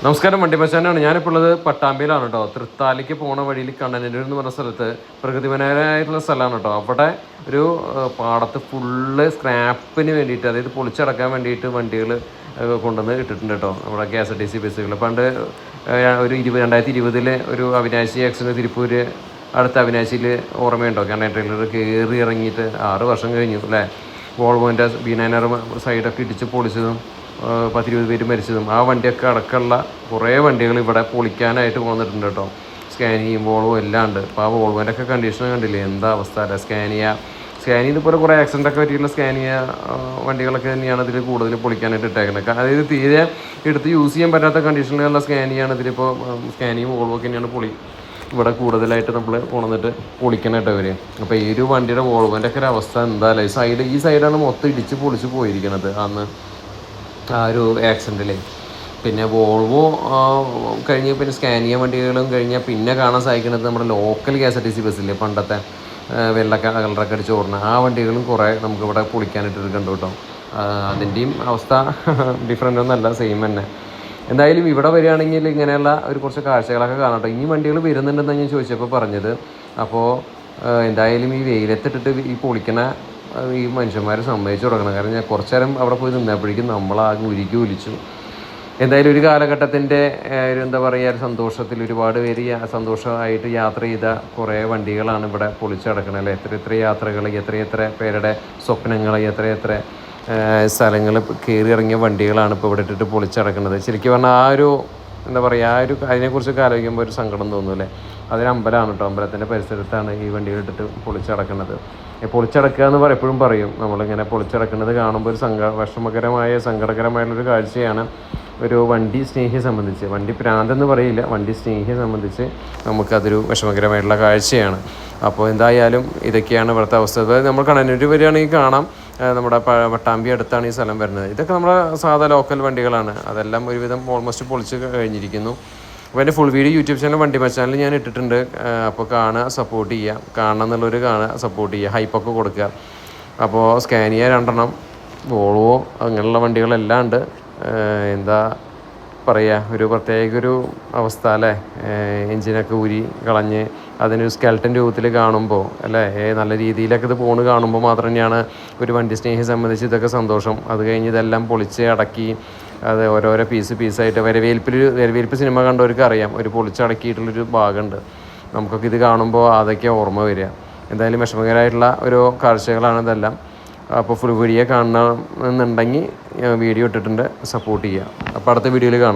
നമസ്കാരം, വണ്ടി പച്ചാനാണ്. ഞാനിപ്പോൾ ഉള്ളത് പട്ടാമ്പിയിലാണ് കേട്ടോ. തൃത്താലയ്ക്ക് പോണ വഴിയിൽ കണ്ണനൂർ എന്ന് പറഞ്ഞ സ്ഥലത്ത് പ്രകൃതിവനമായിട്ടുള്ള സ്ഥലമാണ് കേട്ടോ. അവിടെ ഒരു പാടത്ത് ഫുള്ള് സ്ക്രാപ്പിന് വേണ്ടിയിട്ട്, അതായത് പൊളിച്ചടക്കാൻ വേണ്ടിയിട്ട് വണ്ടികൾ കൊണ്ടുവന്ന് ഇട്ടിട്ടുണ്ട് കേട്ടോ. നമ്മുടെ KSRTC ബസ്സുകൾ പണ്ട് ഒരു 2020 ഒരു അവിനാശി ആക്സിഡൻറ്റ് തിരുപ്പൂർ അടുത്ത അവിനാശിയിൽ ഓർമ്മയുണ്ടോ? കാരണം ട്രെയിലർ കയറി ഇറങ്ങിയിട്ട് 6 വർഷം കഴിഞ്ഞു അല്ലേ. വോൾവോൻ്റെ B9 സൈഡൊക്കെ ഇടിച്ച് പൊളിച്ചതും 10-20 പേര് മരിച്ചതും ആ വണ്ടിയൊക്കെ അടക്കമുള്ള കുറേ വണ്ടികൾ ഇവിടെ പൊളിക്കാനായിട്ട് വന്നിട്ടുണ്ട് കേട്ടോ. സ്കാനിയും വോൾവോ എല്ലാം ഉണ്ട്. അപ്പോൾ ആ വോൾവോൻ്റെ ഒക്കെ കണ്ടീഷൻ കണ്ടില്ലേ, എന്താ അവസ്ഥ അല്ലേ. സ്കാനിയ ഇതുപോലെ കുറേ ആക്സിഡൻ്റൊക്കെ പറ്റിയുള്ള സ്കാനിയ വണ്ടികളൊക്കെ തന്നെയാണ് ഇതിൽ കൂടുതൽ പൊളിക്കാനായിട്ട് ഇട്ടേക്കുന്നത്. അതായത് തീരെ എടുത്ത് യൂസ് ചെയ്യാൻ പറ്റാത്ത കണ്ടീഷനിലുള്ള സ്കാനിയാണ് ഇതിലിപ്പോൾ. സ്കാനിയും വോൾവോ ഒക്കെ തന്നെയാണ് ഇവിടെ കൂടുതലായിട്ട് നമ്മൾ കൊണ്ടുവന്നിട്ട് പൊളിക്കാനായിട്ട് അവർ. അപ്പോൾ ഈ ഒരു വണ്ടിയുടെ വോൾവോൻ്റെ ഒക്കെ ഒരു അവസ്ഥ എന്താ അല്ലേ. ഈ സൈഡാണ് മൊത്തം ഇടിച്ച് പൊളിച്ച് പോയിരിക്കുന്നത് അന്ന് ആ ഒരു ആക്സിഡൻറ്റിൽ. പിന്നെ വോൾവോ കഴിഞ്ഞ് പിന്നെ സ്കാനിയ വണ്ടികളും കഴിഞ്ഞാൽ പിന്നെ കാണാൻ സാധിക്കുന്നത് നമ്മുടെ ലോക്കൽ KSRTC ബസ്സില്ലേ, പണ്ടത്തെ വെള്ള കളറൊക്കെ അടിച്ച് ഓടുന്ന ആ വണ്ടികളും കുറേ നമുക്കിവിടെ പൊളിക്കാനായിട്ട് കണ്ടു കേട്ടോ. അതിൻ്റെയും അവസ്ഥ ഡിഫറൻ്റ് ഒന്നല്ല, സെയിം തന്നെ. എന്തായാലും ഇവിടെ വരികയാണെങ്കിൽ ഇങ്ങനെയുള്ള ഒരു കുറച്ച് കാഴ്ചകളൊക്കെ കാണാം കേട്ടോ. ഇനി വണ്ടികൾ വരുന്നുണ്ടെന്ന് ഞാൻ ചോദിച്ചപ്പോൾ പറഞ്ഞത്. അപ്പോൾ എന്തായാലും ഈ വെയിലത്തിട്ടിട്ട് ഈ പൊളിക്കണ ഈ മനുഷ്യന്മാരെ സമ്മതിച്ചു കൊടുക്കണം. കാരണം ഞാൻ കുറച്ചു നേരം അവിടെ പോയി നിന്നപ്പോഴേക്കും നമ്മളാകെ ഉരുക്കി ഒലിച്ചു. എന്തായാലും ഒരു കാലഘട്ടത്തിൻ്റെ ഒരു എന്താ പറയുക, ഒരു സന്തോഷത്തിൽ ഒരുപാട് പേര് സന്തോഷമായിട്ട് യാത്ര ചെയ്ത കുറേ വണ്ടികളാണ് ഇവിടെ പൊളിച്ചടക്കണത് അല്ലേ. എത്ര യാത്രകൾ, എത്ര പേരുടെ സ്വപ്നങ്ങൾ, എത്ര സ്ഥലങ്ങൾ കയറി ഇറങ്ങിയ വണ്ടികളാണ് ഇപ്പോൾ ഇവിടെ ഇട്ടിട്ട് പൊളിച്ചടക്കുന്നത്. ശരിക്കും പറഞ്ഞാൽ ആ ഒരു എന്താ പറയുക, ആ ഒരു അതിനെക്കുറിച്ചൊക്കെ ആലോചിക്കുമ്പോൾ ഒരു സങ്കടം തോന്നുമല്ലേ. അതൊരു അമ്പലമാണ് കേട്ടോ. അമ്പലത്തിൻ്റെ പരിസരത്താണ് ഈ വണ്ടികൾ ഇട്ടിട്ട് പൊളിച്ചടക്കുന്നത്. പൊളിച്ചടക്കുക എന്ന് എപ്പോഴും പറയും. നമ്മളിങ്ങനെ പൊളിച്ചടക്കുന്നത് കാണുമ്പോൾ ഒരു സങ്കടകരമായുള്ളൊരു കാഴ്ചയാണ്. ഒരു വണ്ടി സ്നേഹിയെ സംബന്ധിച്ച്, വണ്ടി പ്രാന്തെന്ന് പറയില്ല, വണ്ടി സ്നേഹിയെ സംബന്ധിച്ച് നമുക്കതൊരു വിഷമകരമായിട്ടുള്ള കാഴ്ചയാണ്. അപ്പോൾ എന്തായാലും ഇതൊക്കെയാണ് ഇവിടുത്തെ അവസ്ഥ. അതായത് നമ്മൾ കണ്ണനൂർ വരികയാണെങ്കിൽ കാണാം, നമ്മുടെ പട്ടാമ്പി അടുത്താണ് ഈ സ്ഥലം വരുന്നത്. ഇതൊക്കെ നമ്മുടെ സാധാ ലോക്കൽ വണ്ടികളാണ്. അതെല്ലാം ഒരുവിധം ഓൾമോസ്റ്റ് പൊളിച്ച് കഴിഞ്ഞിരിക്കുന്നു. അപ്പോൾ എൻ്റെ ഫുൾ വീഡിയോ യൂട്യൂബ് ചാനൽ വണ്ടി ചാനൽ ഞാൻ ഇട്ടിട്ടുണ്ട്. അപ്പോൾ കാണുക, സപ്പോർട്ട് ചെയ്യുക. കാണണം എന്നുള്ളവർ കാണുക, സപ്പോർട്ട് ചെയ്യുക, ഹൈപ്പൊക്കെ കൊടുക്കുക. അപ്പോൾ സ്കാനിയ 2 വോൾവോ അങ്ങനെയുള്ള വണ്ടികളെല്ലാം ഉണ്ട്. എന്താ പറയുക, ഒരു പ്രത്യേക അവസ്ഥ അല്ലേ. എൻജിനൊക്കെ ഊരി കളഞ്ഞ് അതിനൊരു സ്കെൽട്ടൻ രൂപത്തിൽ കാണുമ്പോൾ അല്ലേ, നല്ല രീതിയിലൊക്കെ ഇത് പോണ് കാണുമ്പോൾ മാത്രം തന്നെയാണ് ഒരു വണ്ടി സ്നേഹിയെ സംബന്ധിച്ച് ഇതൊക്കെ സന്തോഷം. അത് കഴിഞ്ഞ് ഇതെല്ലാം പൊളിച്ച് അടക്കി അത് ഓരോരോ പീസായിട്ട് വരവേൽപ്പ് സിനിമ കണ്ടവർക്ക് അറിയാം, ഒരു പൊളിച്ചടക്കിയിട്ടുള്ളൊരു ഭാഗമുണ്ട്. നമുക്കൊക്കെ ഇത് കാണുമ്പോൾ അതൊക്കെ ഓർമ്മ വരിക. എന്തായാലും വിഷമകരമായിട്ടുള്ള ഒരു കാഴ്ചകളാണ് ഇതെല്ലാം. അപ്പോൾ ഫുൾ വീഡിയോ കാണണമെന്നുണ്ടെങ്കിൽ വീഡിയോ ഇട്ടിട്ടുണ്ട്, സപ്പോർട്ട് ചെയ്യുക. അപ്പോൾ അടുത്ത വീഡിയോയിൽ കാണാം.